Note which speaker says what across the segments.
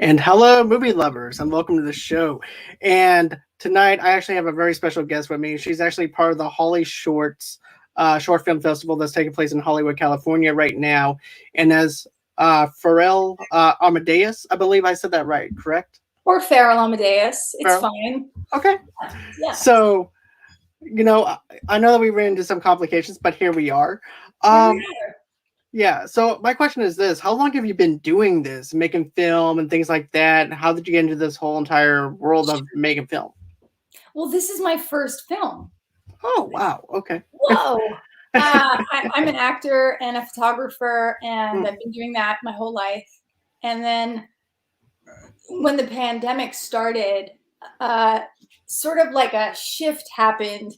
Speaker 1: And hello, movie lovers, and welcome to the show. And tonight, I actually have a very special guest with me. She's actually part of the Hollyshorts short film festival that's taking place in Hollywood, California right now. And as Faryl Amadeus, I believe I said that right, correct?
Speaker 2: Or Faryl Amadeus. It's
Speaker 1: Faryl?
Speaker 2: fine.
Speaker 1: Okay.
Speaker 2: Yeah.
Speaker 1: So, I know that we ran into some complications, but here we are. Yeah, so my question is this. How long have you been doing this, making film and things like that? How did you get into this whole entire world of making film?
Speaker 2: Well, this is my first film.
Speaker 1: Oh, wow. Okay.
Speaker 2: Whoa. I'm an actor and a photographer, and I've been doing that my whole life. And then when the pandemic started, sort of like a shift happened,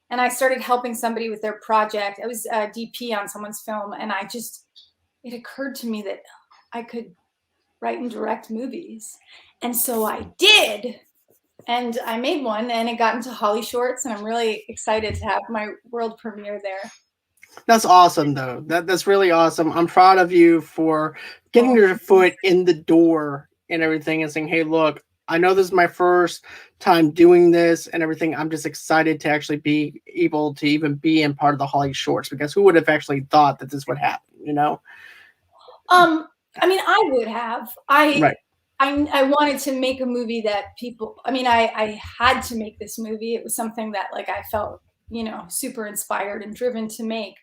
Speaker 2: and I started helping somebody with their project. I was a DP on someone's film, and it occurred to me that I could write and direct movies. And so I did. And I made one, and it got into Hollyshorts, and I'm really excited to have my world premiere there.
Speaker 1: That's awesome, though. That's really awesome. I'm proud of you for getting your foot in the door and everything and saying, hey, look, I know this is my first time doing this and everything. I'm just excited to actually be able to even be in part of the Hollyshorts, because who would have actually thought that this would happen, you know?
Speaker 2: I mean, I would have.
Speaker 1: Right.
Speaker 2: I wanted to make a movie that people, I had to make this movie. It was something that I felt, super inspired and driven to make.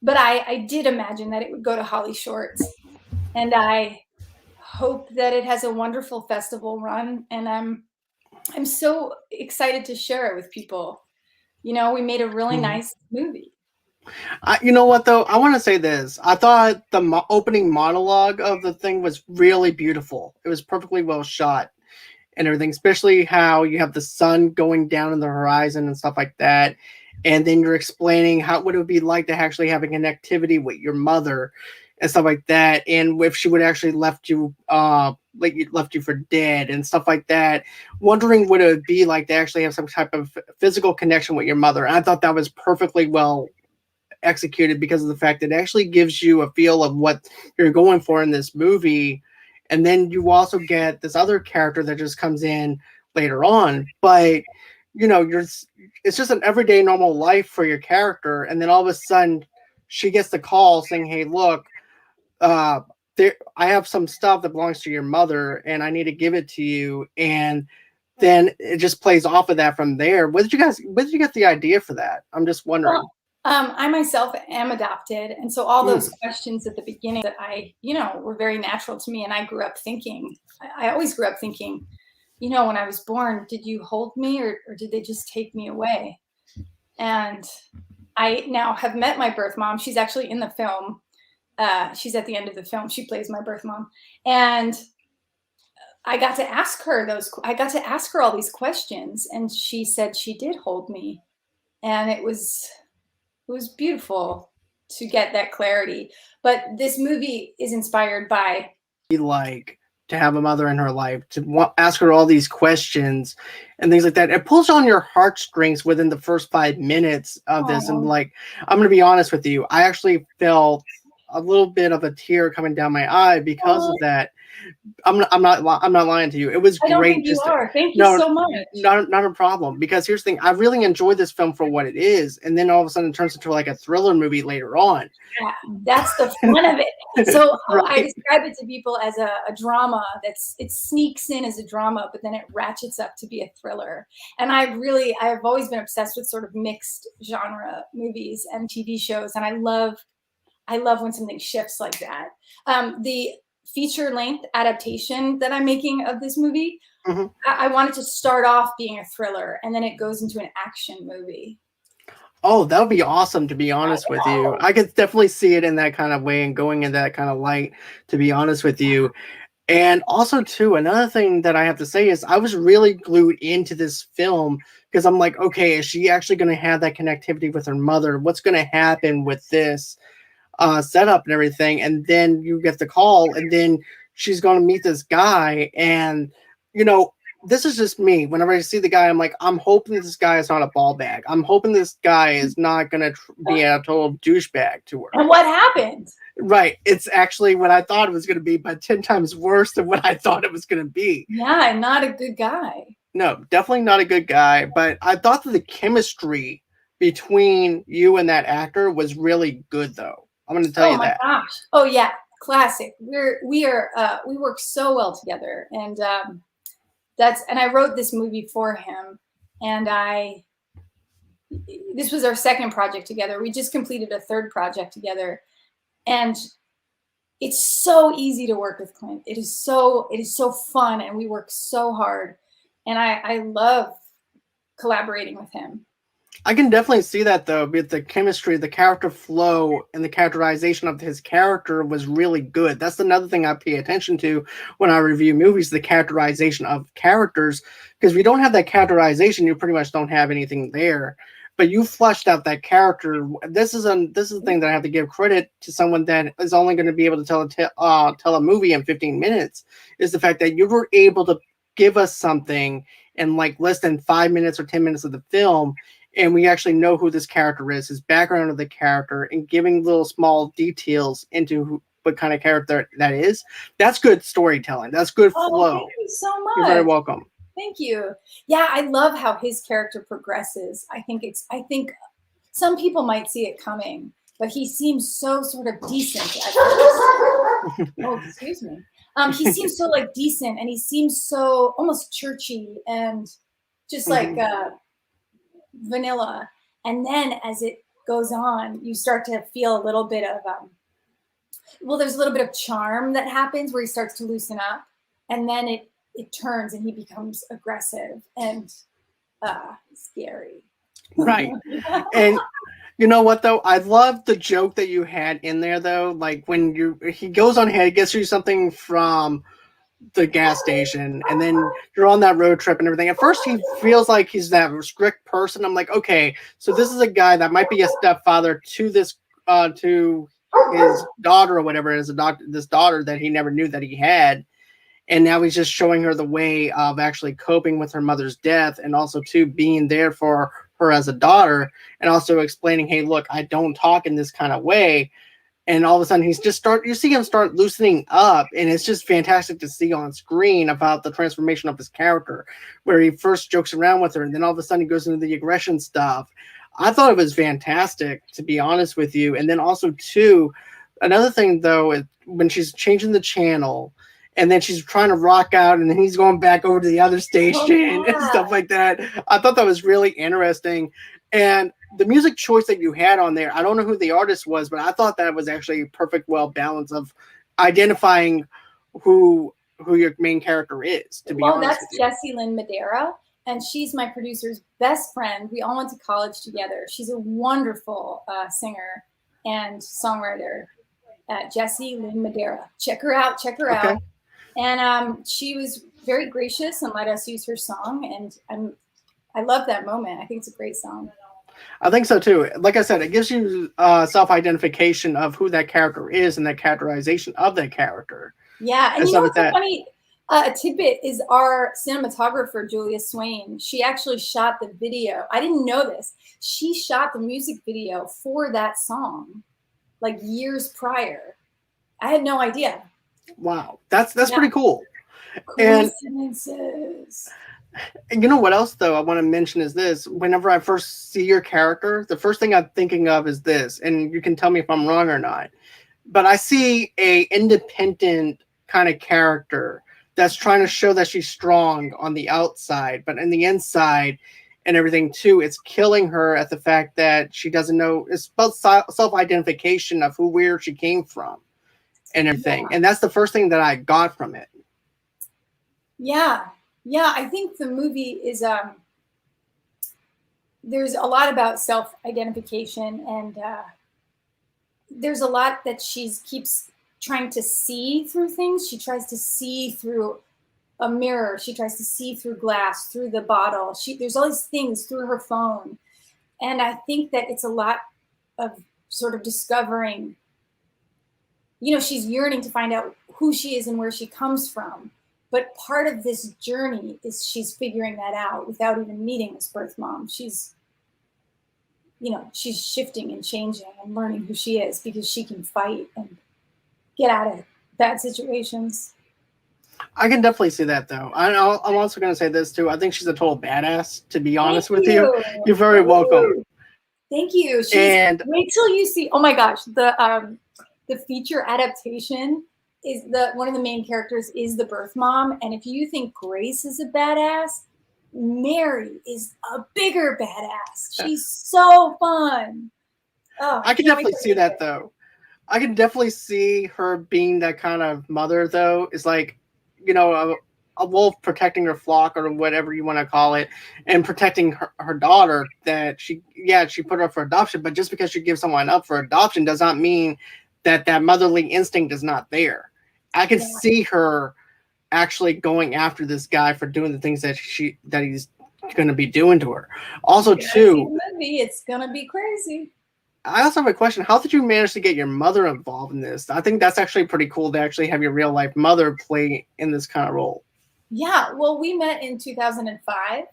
Speaker 2: But I did imagine that it would go to Hollyshorts, and I hope that it has a wonderful festival run. And I'm so excited to share it with people. We made a really nice movie.
Speaker 1: You know what, though? I want to say this. I thought the opening monologue of the thing was really beautiful. It was perfectly well shot and everything, especially how you have the sun going down in the horizon and stuff like that. And then you're explaining what it would be like to actually have a connectivity with your mother and stuff like that. And if she would actually left you for dead and stuff like that, wondering what it would be like to actually have some type of physical connection with your mother. And I thought that was perfectly well executed, because of the fact that it actually gives you a feel of what you're going for in this movie. And then you also get this other character that just comes in later on, but it's just an everyday normal life for your character. And then all of a sudden she gets the call saying, hey, look, I have some stuff that belongs to your mother and I need to give it to you. And then it just plays off of that from there. Where did you get the idea for that? I'm just wondering.
Speaker 2: Well, I myself am adopted. And so all those questions at the beginning that were very natural to me. And I grew up thinking, I always grew up thinking, when I was born, did you hold me or did they just take me away? And I now have met my birth mom. She's actually in the film. She's at the end of the film. She plays my birth mom. And I got to ask her all these questions. And she said she did hold me. And it was beautiful to get that clarity. But this movie is inspired by
Speaker 1: to have a mother in her life, to ask her all these questions and things like that. It pulls on your heartstrings within the first 5 minutes of this. And I'm going to be honest with you, I actually felt a little bit of a tear coming down my eye because of that. I'm not lying to you. It was great.
Speaker 2: I don't think you are. Thank you so much.
Speaker 1: Not a problem. Because here's the thing: I really enjoyed this film for what it is, and then all of a sudden it turns into like a thriller movie later on.
Speaker 2: Yeah, that's the fun of it. So right. I describe it to people as a drama. It sneaks in as a drama, but then it ratchets up to be a thriller. And I've always been obsessed with sort of mixed genre movies and TV shows, and I love when something shifts like that. The feature-length adaptation that I'm making of this movie, I wanted to start off being a thriller, and then it goes into an action movie.
Speaker 1: Oh, that would be awesome, to be honest with you. I could definitely see it in that kind of way and going in that kind of light, to be honest with you. And also, too, another thing that I have to say is I was really glued into this film because I'm like, okay, is she actually going to have that connectivity with her mother? What's going to happen with this setup and everything? And then you get the call, and then she's going to meet this guy. And, this is just me. Whenever I see the guy, I'm like, I'm hoping this guy is not a ball bag. I'm hoping this guy is not going to be a total douchebag to her.
Speaker 2: And what happened?
Speaker 1: Right. It's actually what I thought it was going to be, but 10 times worse than what I thought it was going to be.
Speaker 2: Yeah, not a good guy.
Speaker 1: No, definitely not a good guy, but I thought that the chemistry between you and that actor was really good, though. I'm going to tell
Speaker 2: Oh
Speaker 1: you
Speaker 2: my
Speaker 1: that.
Speaker 2: gosh. Oh yeah, classic. We work so well together, and and I wrote this movie for him, and I this was our second project together. We just completed a third project together, and it's so easy to work with Clint. It is so fun, and we work so hard, and I love collaborating with him.
Speaker 1: I can definitely see that though, with the chemistry, the character flow, and the characterization of his character was really good. That's another thing I pay attention to when I review movies, the characterization of characters. Because if you don't have that characterization, you pretty much don't have anything there. But you fleshed out that character. This is the thing that I have to give credit to someone that is only going to be able to tell a movie in 15 minutes. Is the fact that you were able to give us something in like less than 5 minutes or 10 minutes of the film, and we actually know who this character is, his background of the character, and giving little small details into what kind of character that is. That's good storytelling. That's good
Speaker 2: Oh,
Speaker 1: flow.
Speaker 2: thank you so
Speaker 1: You're very
Speaker 2: much.
Speaker 1: welcome.
Speaker 2: Thank you. Yeah, I love how his character progresses. I think some people might see it coming, but he seems so sort of decent at first. Oh, excuse me. He seems so like decent, and he seems so almost churchy and just like vanilla. And then as it goes on, you start to feel a little bit of well, there's a little bit of charm that happens where he starts to loosen up, and then it turns and he becomes aggressive and scary.
Speaker 1: Right. And you know what though? I love the joke that you had in there though. Like when he goes on ahead, gets you something from the gas station, and then you're on that road trip and everything. At first he feels like he's that strict person. I'm like, okay, so this is a guy that might be a stepfather to this to his daughter or whatever, as this daughter that he never knew that he had. And now he's just showing her the way of actually coping with her mother's death, and also to being there for her as a daughter, and also explaining, hey, look, I don't talk in this kind of way. And all of a sudden you see him start loosening up, and it's just fantastic to see on screen about the transformation of his character, where he first jokes around with her, and then all of a sudden he goes into the aggression stuff. I thought it was fantastic, to be honest with you. And then also too, another thing though is when she's changing the channel, and then she's trying to rock out, and then he's going back over to the other station and stuff like that. I thought that was really interesting. And the music choice that you had on there, I don't know who the artist was, but I thought that was actually a perfect, well balance of identifying who your main character is, to be
Speaker 2: Well,
Speaker 1: honest
Speaker 2: that's
Speaker 1: with you.
Speaker 2: Jessie Lynn Madera, and she's my producer's best friend. We all went to college together. She's a wonderful singer and songwriter. Jessie Lynn Madera. Check her out. Check her
Speaker 1: Okay.
Speaker 2: out. And she was very gracious and let us use her song. And I love that moment. I think it's a great song.
Speaker 1: I think so too. Like I said, it gives you self-identification of who that character is and that characterization of that character.
Speaker 2: Yeah, and
Speaker 1: And
Speaker 2: you
Speaker 1: stuff
Speaker 2: know
Speaker 1: like
Speaker 2: what's so
Speaker 1: that.
Speaker 2: funny? A tidbit is our cinematographer, Julia Swain. She actually shot the video. I didn't know this. She shot the music video for that song like years prior. I had no idea.
Speaker 1: Wow, that's
Speaker 2: Yeah.
Speaker 1: pretty cool.
Speaker 2: Coincidences.
Speaker 1: And you know what else though I want to mention is this: whenever I first see your character, the first thing I'm thinking of is this, and you can tell me if I'm wrong or not. But I see a independent kind of character that's trying to show that she's strong on the outside, but in the inside and everything too, it's killing her at the fact that she doesn't know. It's about self-identification of where she came from and everything,
Speaker 2: Yeah.
Speaker 1: and that's the first thing that I got from it.
Speaker 2: Yeah. Yeah, I think the movie is there's a lot about self-identification, and there's a lot that she keeps trying to see through things. She tries to see through a mirror. She tries to see through glass, through the bottle. There's all these things through her phone. And I think that it's a lot of sort of discovering, she's yearning to find out who she is and where she comes from. But part of this journey is she's figuring that out without even meeting this birth mom. She's shifting and changing and learning who she is because she can fight and get out of bad situations.
Speaker 1: I can definitely see that, though. I'm also going to say this, too. I think she's a total badass, to be honest with you. You're very welcome.
Speaker 2: Thank you. Wait till you see. Oh my gosh, the feature adaptation is one of the main characters is the birth mom, and if you think Grace is a badass, Mary is a bigger badass. She's so fun. Oh,
Speaker 1: I can definitely see that, though. I can definitely see her being that kind of mother, though. It's like, you know, a wolf protecting her flock or whatever you want to call it, and protecting her daughter that she put up for adoption, but just because she gives someone up for adoption does not mean that motherly instinct is not there. I can see her actually going after this guy for doing the things that he's going to be doing to her. Also, too,
Speaker 2: it's going to be crazy.
Speaker 1: I also have a question. How did you manage to get your mother involved in this? I think that's actually pretty cool to actually have your real life mother play in this kind of role.
Speaker 2: Yeah, well, we met in 2005,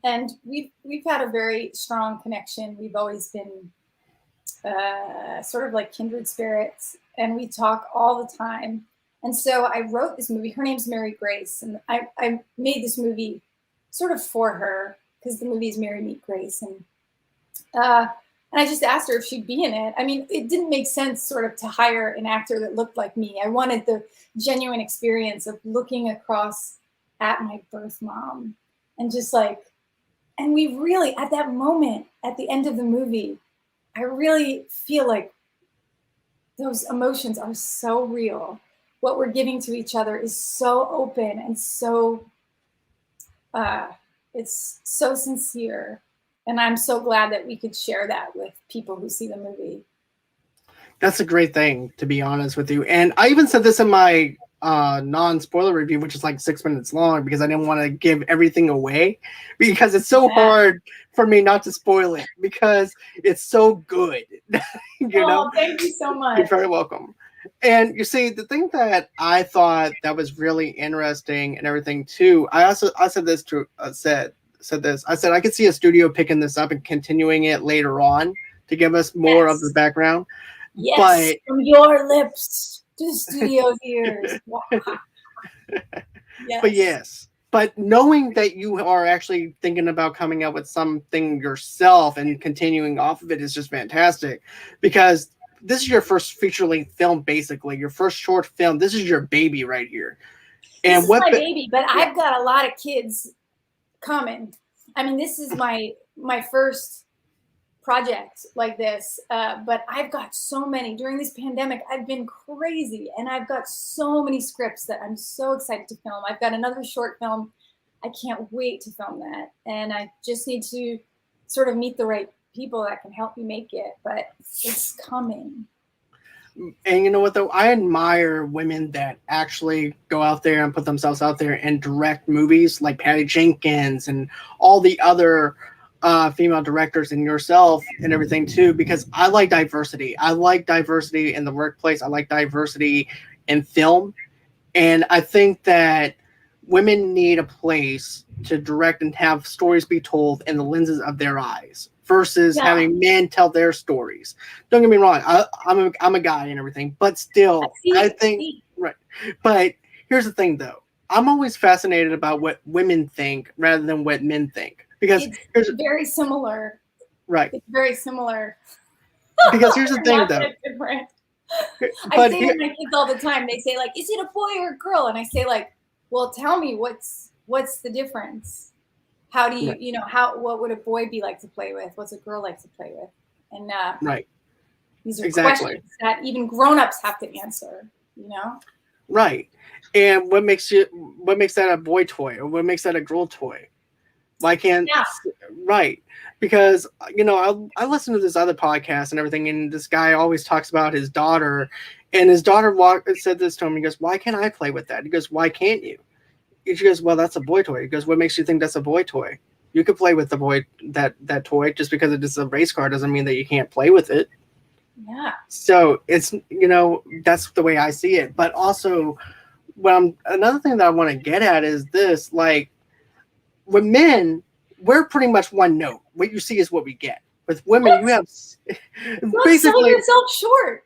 Speaker 2: and we've had a very strong connection. We've always been sort of like kindred spirits, and we talk all the time. And so I wrote this movie. Her name's Mary Grace, and I made this movie sort of for her because the movie is Mary Meet Grace, and I just asked her if she'd be in it. I mean, it didn't make sense sort of to hire an actor that looked like me. I wanted the genuine experience of looking across at my birth mom and just like, and we really, at that moment, at the end of the movie, I really feel like those emotions are so real. What we're giving to each other is so open and so, it's so sincere. And I'm so glad that we could share that with people who see the movie.
Speaker 1: That's a great thing, to be honest with you. And I even said this in my non-spoiler review, which is like 6 minutes long, because I didn't want to give everything away, because it's so hard for me not to spoil it, because it's so good. You know?
Speaker 2: Thank you so much.
Speaker 1: You're very welcome. And you see, the thing that I thought that was really interesting and everything too, I said this to I said I could see a studio picking this up and continuing it later on to give us more of the background.
Speaker 2: Yes,
Speaker 1: but
Speaker 2: from your lips to studio's ears. Wow.
Speaker 1: But knowing that you are actually thinking about coming up with something yourself and continuing off of it is just fantastic, because this is your first feature-length film, basically your first short film. This is your baby right here. And
Speaker 2: this is my baby, but I've got a lot of kids coming. I mean, this is my first project like this, but I've got so many. During this pandemic, I've been crazy, and I've got so many scripts that I'm so excited to film. I've got another short film. I can't wait to film that, and I just need to sort of meet the right people that can help me make it, but it's coming.
Speaker 1: And you know what, though? I admire women that actually go out there and put themselves out there and direct movies, like Patty Jenkins and all the other female directors, and yourself and everything too, because I like diversity. I like diversity in the workplace. I like diversity in film. And I think that women need a place to direct and have stories be told in the lenses of their eyes, versus having men tell their stories. Don't get me wrong, I'm a guy and everything, but still, I think right. But here's the thing, though. I'm always fascinated about what women think rather than what men think, because
Speaker 2: it's very similar.
Speaker 1: Right.
Speaker 2: It's very similar.
Speaker 1: Because here's the thing, though.
Speaker 2: Different. I say to my kids all the time, they say, like, is it a boy or a girl? And I say, like, well, tell me what's the difference? How do you, what would a boy be like to play with? What's a girl like to play with? And
Speaker 1: right.
Speaker 2: These are questions that even grown-ups have to answer,
Speaker 1: Right. And what makes that a boy toy, or what makes that a girl toy? Why can't right? Because I listen to this other podcast and everything, and this guy always talks about his daughter, and his daughter said this to him. He goes, "Why can't I play with that?" He goes, "Why can't you?" She goes, "Well, that's a boy toy." He goes, "What makes you think that's a boy toy? You could play with the boy that toy. Just because it is a race car doesn't mean that you can't play with it."
Speaker 2: Yeah.
Speaker 1: So it's that's the way I see it. But also, another thing that I want to get at is this: like, with men, we're pretty much one note. What you see is what we get. With women, you have
Speaker 2: basically selling yourself short.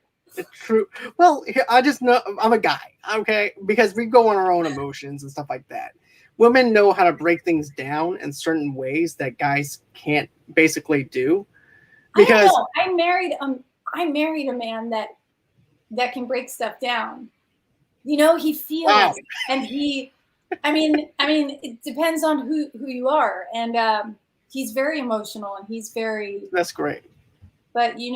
Speaker 1: True. Well, I just know I'm a guy, okay? Because we go on our own emotions and stuff like that. Women know how to break things down in certain ways that guys can't basically do.
Speaker 2: I don't
Speaker 1: Because
Speaker 2: know. I married a man that can break stuff down. He
Speaker 1: wow,
Speaker 2: feels, and I mean, it depends on who you are, and he's very emotional, and he's very,
Speaker 1: that's great.
Speaker 2: but you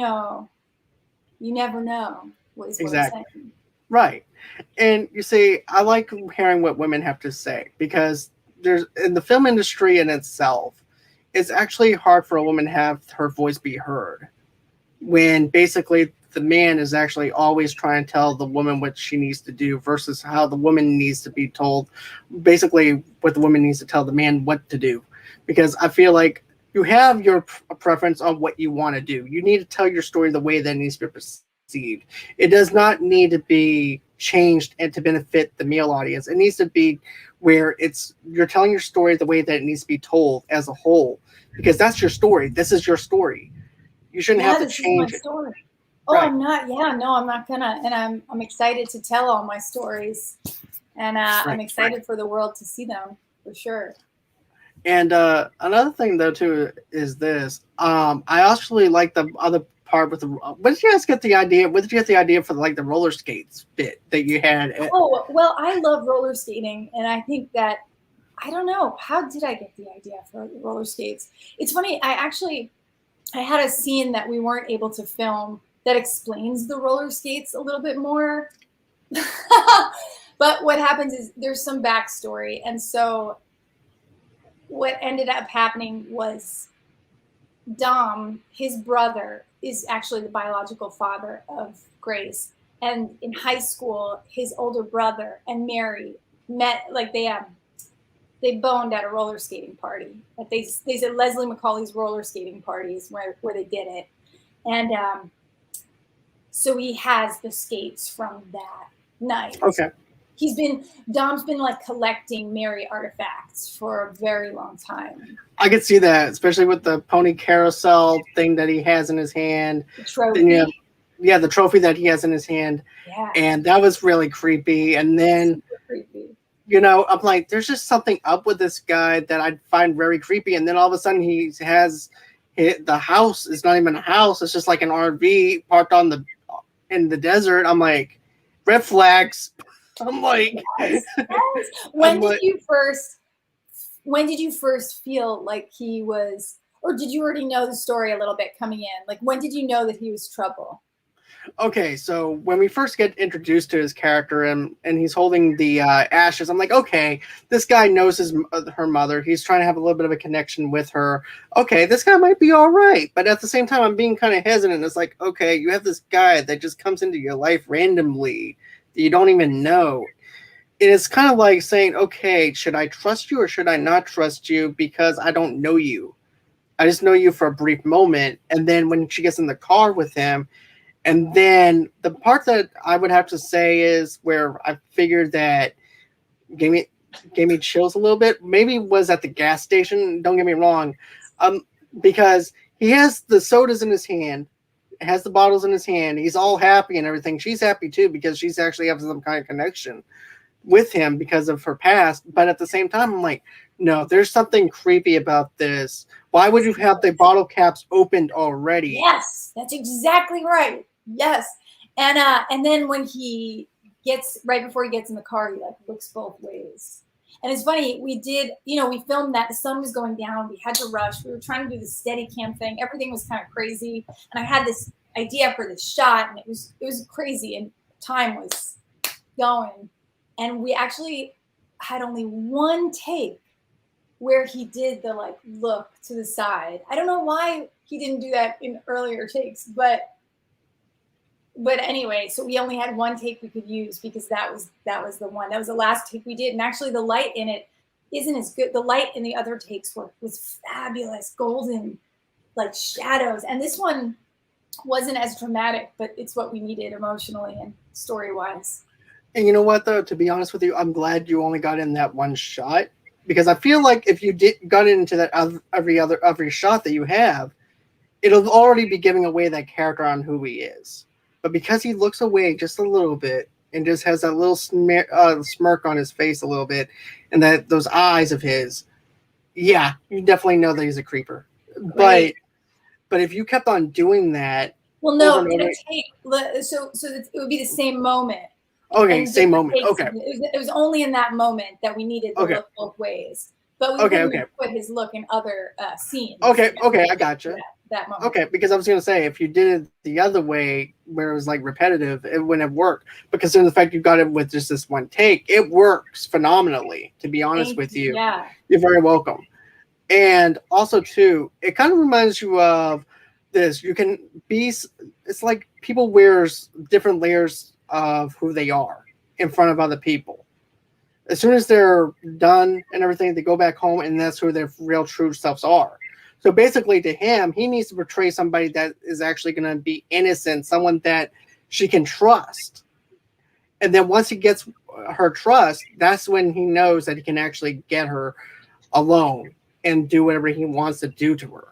Speaker 2: never know is what I'm
Speaker 1: Exactly.
Speaker 2: saying.
Speaker 1: Right. And you see, I like hearing what women have to say because there's in the film industry in itself, it's actually hard for a woman to have her voice be heard when basically the man is actually always trying to tell the woman what she needs to do versus how the woman needs to be told basically what the woman needs to tell the man what to do. Because I feel like you have your preference on what you want to do. You need to tell your story the way that it needs to be perceived. It does not need to be changed and to benefit the male audience. It needs to be where it's you're telling your story the way that it needs to be told as a whole because that's your story. This is your story. You shouldn't have
Speaker 2: Yeah,
Speaker 1: to
Speaker 2: this is my
Speaker 1: change it.
Speaker 2: story. Oh,
Speaker 1: Right.
Speaker 2: I'm not. Yeah, no, I'm not gonna. And I'm excited to tell all my stories, and I'm
Speaker 1: Right.
Speaker 2: excited for the world to see them for sure.
Speaker 1: And another thing though too is this. I actually like the other part with the. When did you guys get the idea? When did you get the idea for like the roller skates bit that you had?
Speaker 2: Oh, well, I love roller skating, and I think that I don't know how did I get the idea for roller skates. It's funny. I had a scene that we weren't able to film that explains the roller skates a little bit more. But what happens is there's some backstory, and so what ended up happening was Dom, his brother, is actually the biological father of Grace. And in high school, his older brother and Mary met, like they boned at a roller skating party. Like they said Leslie McCauley's roller skating parties where they did it. And so he has the skates from that night.
Speaker 1: Okay.
Speaker 2: Dom's been like collecting Mary artifacts for a very long time.
Speaker 1: I could see that, especially with the pony carousel thing that he has in his hand.
Speaker 2: The trophy.
Speaker 1: Then you have, yeah, the trophy that he has in his hand.
Speaker 2: Yeah.
Speaker 1: And that was really creepy. And then,
Speaker 2: Super creepy.
Speaker 1: I'm like, there's just something up with this guy that I find very creepy. And then all of a sudden he has the house is not even a house. It's just like an RV parked in the desert. I'm like, red flags. I'm like,
Speaker 2: yes. When did you first feel like he was, or did you already know the story a little bit coming in? Like, when did you know that he was trouble?
Speaker 1: Okay, so when we first get introduced to his character and he's holding the ashes, I'm like, okay, this guy knows her mother. He's trying to have a little bit of a connection with her. Okay, this guy might be all right, but at the same time, I'm being kind of hesitant. It's like, okay, you have this guy that just comes into your life randomly that you don't even know. It's kind of like saying, okay, should I trust you or should I not trust you because I don't know you? I just know you for a brief moment, and then when she gets in the car with him. And then the part that I would have to say is where I figured that gave me chills a little bit. Maybe was at the gas station. Don't get me wrong, because he has the sodas in his hand, has the bottles in his hand. He's all happy and everything. She's happy too because she's actually having some kind of connection with him because of her past. But at the same time, I'm like, no, there's something creepy about this. Why would you have the bottle caps opened already?
Speaker 2: Yes, that's exactly right. Yes. And then when he gets right before he gets in the car, he like looks both ways. And it's funny, we filmed that. The sun was going down. We had to rush. We were trying to do the steady cam thing. Everything was kind of crazy. And I had this idea for this shot, and it was crazy, and time was going. And we actually had only one take where he did the like look to the side. I don't know why he didn't do that in earlier takes, but anyway, so we only had one take we could use because that was the one. That was the last take we did. And actually the light in it isn't as good. The light in the other takes was fabulous, golden, like shadows. And this one wasn't as dramatic, but it's what we needed emotionally and story-wise.
Speaker 1: And you know what, though? To be honest with you, I'm glad you only got in that one shot because I feel like if you got into that every shot that you have, it'll already be giving away that character on who he is. but because he looks away just a little bit and just has that little smirk on his face a little bit, and that those eyes of his, yeah, you definitely know that he's a creeper.
Speaker 2: Right.
Speaker 1: But if you kept on doing that
Speaker 2: Well,
Speaker 1: over
Speaker 2: no,
Speaker 1: and over,
Speaker 2: so it would be the same moment
Speaker 1: okay,
Speaker 2: and
Speaker 1: same
Speaker 2: different
Speaker 1: moment.
Speaker 2: takes.
Speaker 1: Okay,
Speaker 2: It was only in that moment that we needed to
Speaker 1: okay,
Speaker 2: look both ways, but we
Speaker 1: okay,
Speaker 2: wouldn't
Speaker 1: okay,
Speaker 2: have put his look in other scenes.
Speaker 1: okay, okay. I gotcha.
Speaker 2: That moment.
Speaker 1: Okay, because I was gonna say if you did it the other way, where it was like repetitive, it wouldn't have worked. But considering the fact you got it with just this one take, it works phenomenally. To be honest
Speaker 2: Thank
Speaker 1: with
Speaker 2: you.
Speaker 1: you,
Speaker 2: Yeah.
Speaker 1: you're very welcome. And also too, it kind of reminds you of this. You can be. It's like people wears different layers of who they are in front of other people. As soon as they're done and everything, they go back home, and that's who their real true selves are. So basically, to him, he needs to portray somebody that is actually going to be innocent, someone that she can trust. And then once he gets her trust, that's when he knows that he can actually get her alone and do whatever he wants to do to her.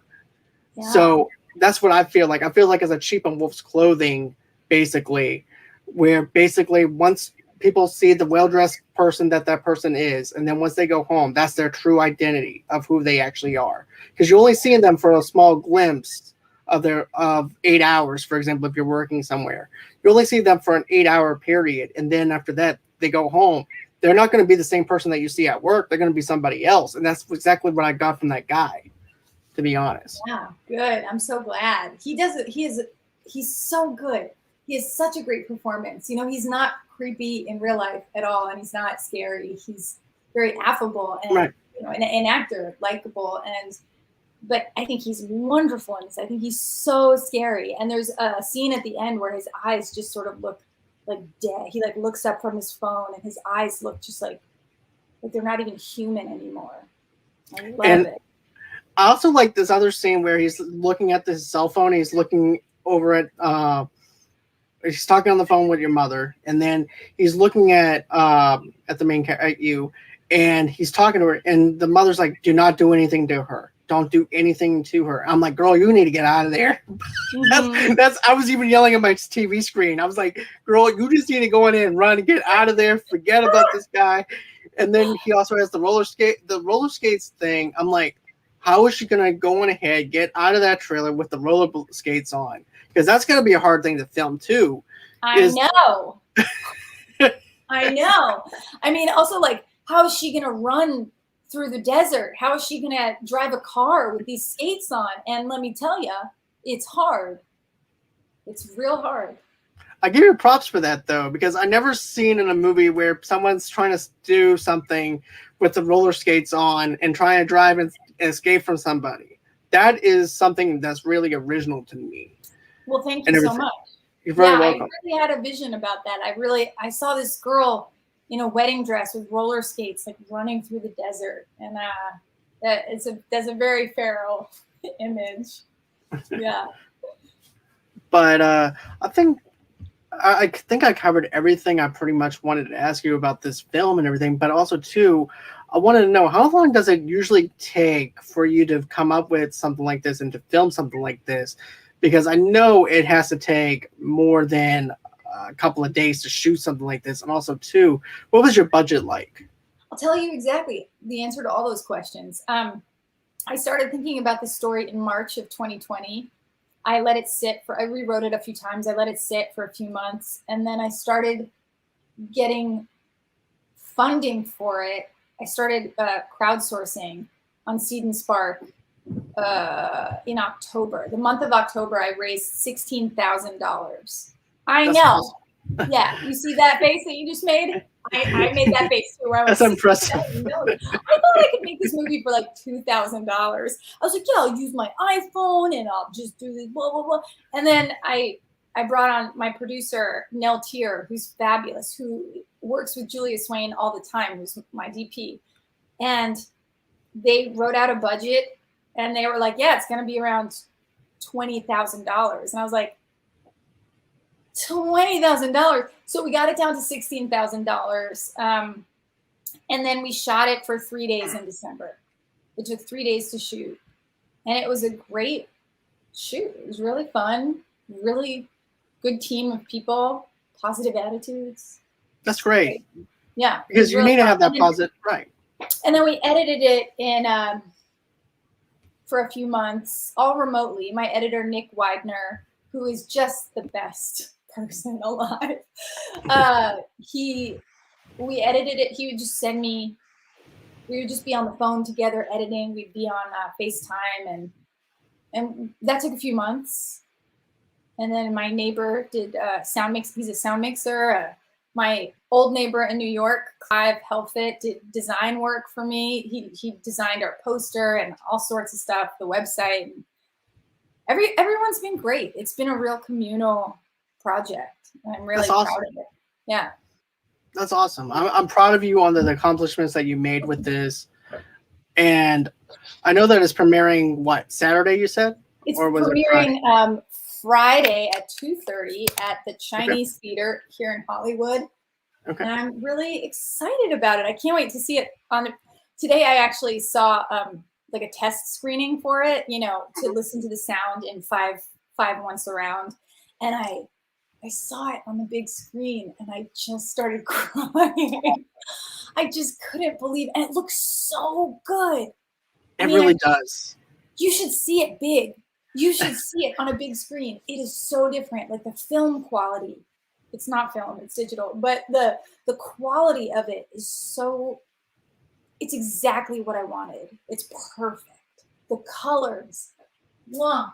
Speaker 2: Yeah.
Speaker 1: So that's what I feel like. I feel like as a cheap on wolf's clothing, basically, where basically once people see the well-dressed person that person is, and then once they go home, that's their true identity of who they actually are. Because you're only seeing them for a small glimpse of their of 8 hours, for example, if you're working somewhere. You only see them for an 8 hour period, and then after that, they go home. They're not going to be the same person that you see at work. They're going to be somebody else, and that's exactly what I got from that guy, to be honest.
Speaker 2: Yeah, good. I'm so glad. He does it. He's so good. He has such a great performance. You know, he's not creepy in real life at all, and he's not scary. He's very affable and
Speaker 1: Right.
Speaker 2: you know, an actor, likable, and but I think he's wonderful in this. I think he's so scary. And there's a scene at the end where his eyes just sort of look like dead. He like looks up from his phone and his eyes look just like they're not even human anymore. I love
Speaker 1: And
Speaker 2: it.
Speaker 1: I also like this other scene where he's looking at his cell phone. He's looking over he's talking on the phone with your mother, and then he's looking at the main at you, and he's talking to her, and the mother's like, "Do not do anything to her. Don't do anything to her." I'm like, "Girl, you need to get out of there." That's I was even yelling at my TV screen. I was like, "Girl, you just need to go in and run and get out of there. Forget about this guy." And then he also has the roller skates thing. I'm like, how is she gonna go on ahead, get out of that trailer with the roller skates on? Because that's gonna be a hard thing to film too.
Speaker 2: I know. I know. I mean, also like, how is she gonna run through the desert? How is she gonna drive a car with these skates on? And let me tell you, it's hard. It's real hard.
Speaker 1: I give you props for that though, because I never seen in a movie where someone's trying to do something with the roller skates on and trying to drive and escape from somebody. That is something that's really original to me.
Speaker 2: Well, thank you so much.
Speaker 1: You're very
Speaker 2: Yeah,
Speaker 1: welcome.
Speaker 2: I really had a vision about that. I saw this girl in a wedding dress with roller skates, like running through the desert, and that's a very Faryl image. Yeah.
Speaker 1: But I think I covered everything I pretty much wanted to ask you about this film and everything. But also too, I wanted to know how long does it usually take for you to come up with something like this and to film something like this? Because I know it has to take more than a couple of days to shoot something like this. And also too, what was your budget like?
Speaker 2: I'll tell you exactly the answer to all those questions. I started thinking about this story in March of 2020. I let it sit I rewrote it a few times. I let it sit for a few months. And then I started getting funding for it. I started crowdsourcing on Seed and Spark in October. The month of October, I raised $16,000. I know.
Speaker 1: Awesome.
Speaker 2: Yeah, you see that face that you just made? I made that face too. Where I was
Speaker 1: That's impressive.
Speaker 2: I thought I could make this movie for like $2,000. I was like, yeah, I'll use my iPhone and I'll just do this, blah, blah, blah. And then I brought on my producer, Nell Tier, who's fabulous, who works with Julia Swain all the time, who's my DP. And they wrote out a budget and they were like, yeah, it's going to be around $20,000. And I was like, $20,000. So we got it down to $16,000. And then we shot it for 3 days in December. It took 3 days to shoot. And it was a great shoot. It was really fun, really good team of people, positive attitudes.
Speaker 1: That's great.
Speaker 2: Yeah,
Speaker 1: because you
Speaker 2: really
Speaker 1: need to
Speaker 2: fun.
Speaker 1: have that positive, right?
Speaker 2: And then we edited it in for a few months, all remotely. My editor, Nick Widener, who is just the best person alive. We edited it. He would just send me. We would just be on the phone together editing. We'd be on FaceTime, and that took a few months. And then my neighbor did sound mix. He's a sound mixer. My old neighbor in New York, Clive Helfit, did design work for me. He designed our poster and all sorts of stuff, the website. Everyone's been great. It's been a real communal project. I'm really proud of it. Yeah.
Speaker 1: That's awesome. I'm proud of you on the accomplishments that you made with this. And I know that it's premiering, what, Saturday, you said?
Speaker 2: It's premiering Friday at 2:30 at the Chinese Theater here in Hollywood. Okay. And I'm really excited about it. I can't wait to see it today. I actually saw like a test screening for it, to listen to the sound in 5.1 surround. And I saw it on the big screen and I just started crying. I just couldn't believe it. And it looks so good.
Speaker 1: It really does.
Speaker 2: You should see it big. You should see it on a big screen. It is so different. Like the film quality. It's not film, it's digital. But the quality of it is so, it's exactly what I wanted. It's perfect. The colors. Mwah.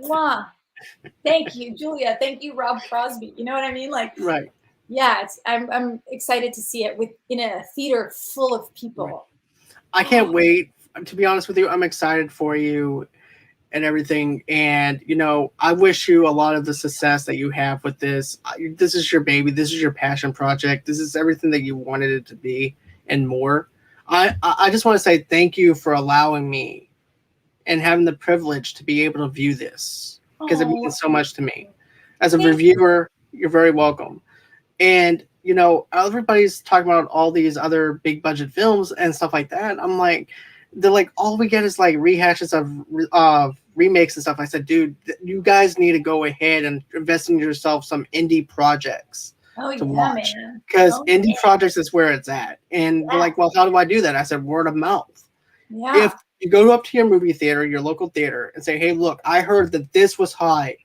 Speaker 2: Mwah. Thank you, Julia. Thank you, Rob Crosby. You know what I mean? Like,
Speaker 1: right.
Speaker 2: Yeah, I'm excited to see it in a theater full of people. Right.
Speaker 1: I can't wait. To be honest with you, I'm excited for you and everything. And, I wish you a lot of the success that you have with this. This is your baby. This is your passion project. This is everything that you wanted it to be and more. I just want to say thank you for allowing me and having the privilege to be able to view this because it means so much to me. As a reviewer, you're very welcome. And, everybody's talking about all these other big budget films and stuff like that. I'm like, they're like, all we get is like rehashes of remakes and stuff. I said, dude, you guys need to go ahead and invest in yourself some indie projects to watch. Because indie projects is where it's at. And they're like, well, how do I do that? I said, word of mouth.
Speaker 2: Yeah.
Speaker 1: If you go up to your movie theater, your local theater, and say, hey, look, I heard that this was high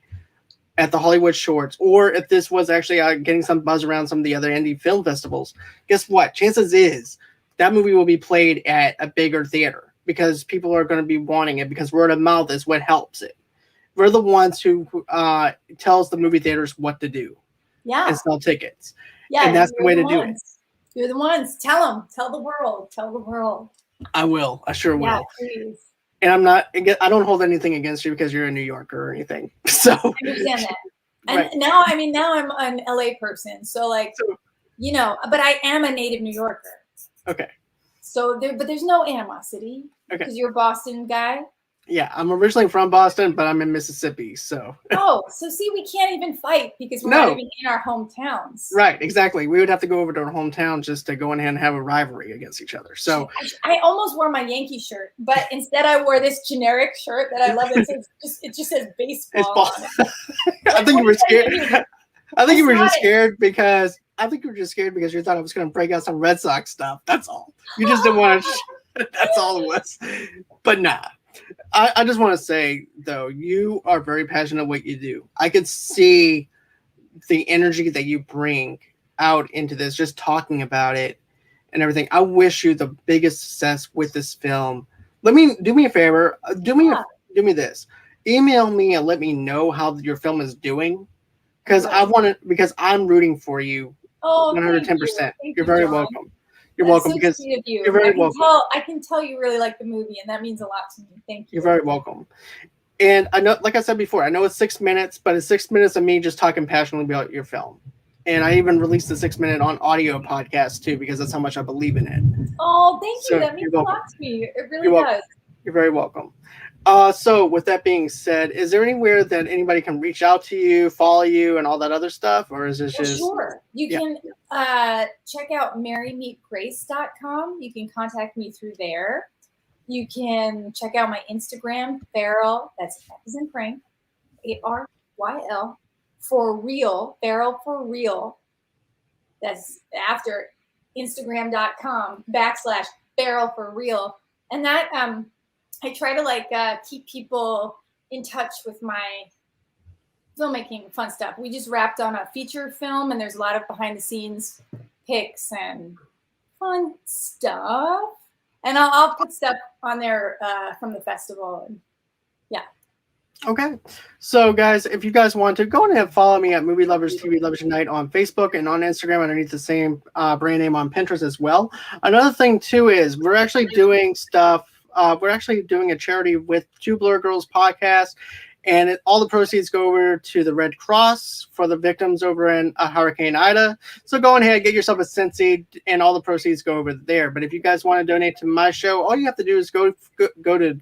Speaker 1: at the Hollywood Shorts, or if this was actually getting some buzz around some of the other indie film festivals, guess what? Chances is that movie will be played at a bigger theater because people are going to be wanting it because word of mouth is what helps it. We're the ones who tells the movie theaters what to do.
Speaker 2: Yeah.
Speaker 1: And sell tickets.
Speaker 2: Yeah.
Speaker 1: And that's the way to do it.
Speaker 2: You're the ones. Tell them. Tell the world. Tell the world.
Speaker 1: I will. I sure will.
Speaker 2: Yeah, please.
Speaker 1: And I don't hold anything against you because you're a New Yorker or anything. So
Speaker 2: I understand that. And now I'm an LA person. So but I am a native New Yorker.
Speaker 1: Okay.
Speaker 2: So there's no animosity. Okay. Because you're a Boston guy.
Speaker 1: Yeah, I'm originally from Boston, but I'm in Mississippi, so.
Speaker 2: So see, we can't even fight because we're not even in our hometowns.
Speaker 1: Right, exactly. We would have to go over to our hometown just to go in and have a rivalry against each other. So
Speaker 2: I almost wore my Yankee shirt, but instead I wore this generic shirt that I love. It just says baseball. On it.
Speaker 1: I think you were scared. I think you were just scared because you thought I was going to break out some Red Sox stuff. That's all. You just didn't want to. That's all it was. But nah. I just want to say, though, you are very passionate what you do. I could see the energy that you bring out into this, just talking about it and everything. I wish you the biggest success with this film. Do me a favor. Do me this. Email me and let me know how your film is doing, because I'm rooting for you. 110%. You're very welcome. You're welcome because you're very welcome.
Speaker 2: I can tell you really like the movie, and that means a lot to me. Thank you.
Speaker 1: You're very welcome. And I know, like I said before, I know it's 6 minutes, but it's 6 minutes of me just talking passionately about your film. And I even released the 6 minute on audio podcast too, because that's how much I believe in it.
Speaker 2: Oh, thank you. That means a lot to me. It really does.
Speaker 1: You're very welcome. So with that being said, is there anywhere that anybody can reach out to you, follow you, and all that other stuff? Or is it just...
Speaker 2: Sure. You can check out marymeetgrace.com. You can contact me through there. You can check out my Instagram, Faryl, that's F as in Frank, Aryl, for real, Faryl for real. That's after Instagram.com/Faryl for real. And that I try to keep people in touch with my filmmaking fun stuff. We just wrapped on a feature film, and there's a lot of behind the scenes pics and fun stuff. And I'll put stuff on there from the festival. And yeah.
Speaker 1: Okay. So, guys, if you guys want to, go ahead and follow me at Movie Lovers TV Lovers Unite on Facebook and on Instagram underneath the same brand name on Pinterest as well. Another thing, too, is we're actually doing stuff. We're actually doing a charity with Two Blur Girls podcast, and all the proceeds go over to the Red Cross for the victims over in Hurricane Ida. So go ahead, get yourself a Scentsy, and all the proceeds go over there. But if you guys want to donate to my show, all you have to do is go to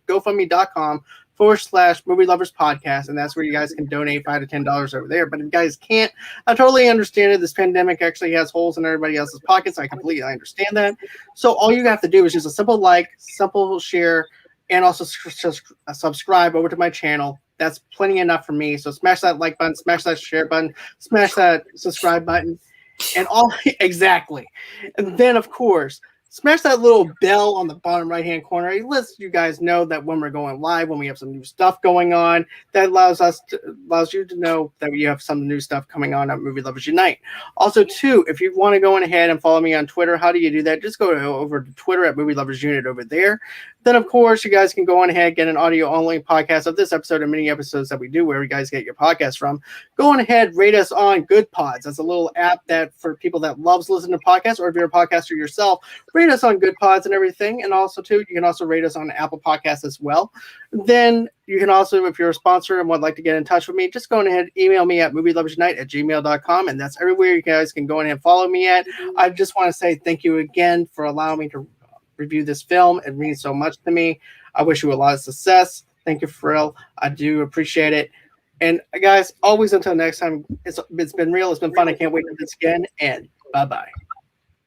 Speaker 1: GoFundMe.com/Movie Lovers Podcast, and that's where you guys can donate $5 to $10 over there. But if you guys can't, I totally understand it. This pandemic actually has holes in everybody else's pockets. I completely understand that. So all you have to do is just a simple like, simple share, and also subscribe over to my channel. That's plenty enough for me. So smash that like button, smash that share button, smash that subscribe button, and all exactly. And then, of course, smash that little bell on the bottom right-hand corner. It lets you guys know that when we're going live, when we have some new stuff going on, that allows you to know that we have some new stuff coming on at Movie Lovers Unite. Also, too, if you want to go ahead and follow me on Twitter, how do you do that? Just go over to Twitter at Movie Lovers Unit over there. Then, of course, you guys can go on ahead, get an audio-only podcast of this episode and many episodes that we do where you guys get your podcast from. Go on ahead, rate us on Good Pods. That's a little app that for people that loves listening to podcasts, or if you're a podcaster yourself, rate us on Good Pods and everything. And also, too, you can also rate us on Apple Podcasts as well. Then you can also, if you're a sponsor and would like to get in touch with me, just go ahead and email me at movieloversunite@gmail.com. And that's everywhere you guys can go ahead and follow me at. I just want to say thank you again for allowing me to review this film. It means so much to me. I wish you a lot of success. Thank you, Faryl. I do appreciate it. And guys, always until next time, it's been real. It's been fun. I can't wait to do this again. And bye-bye.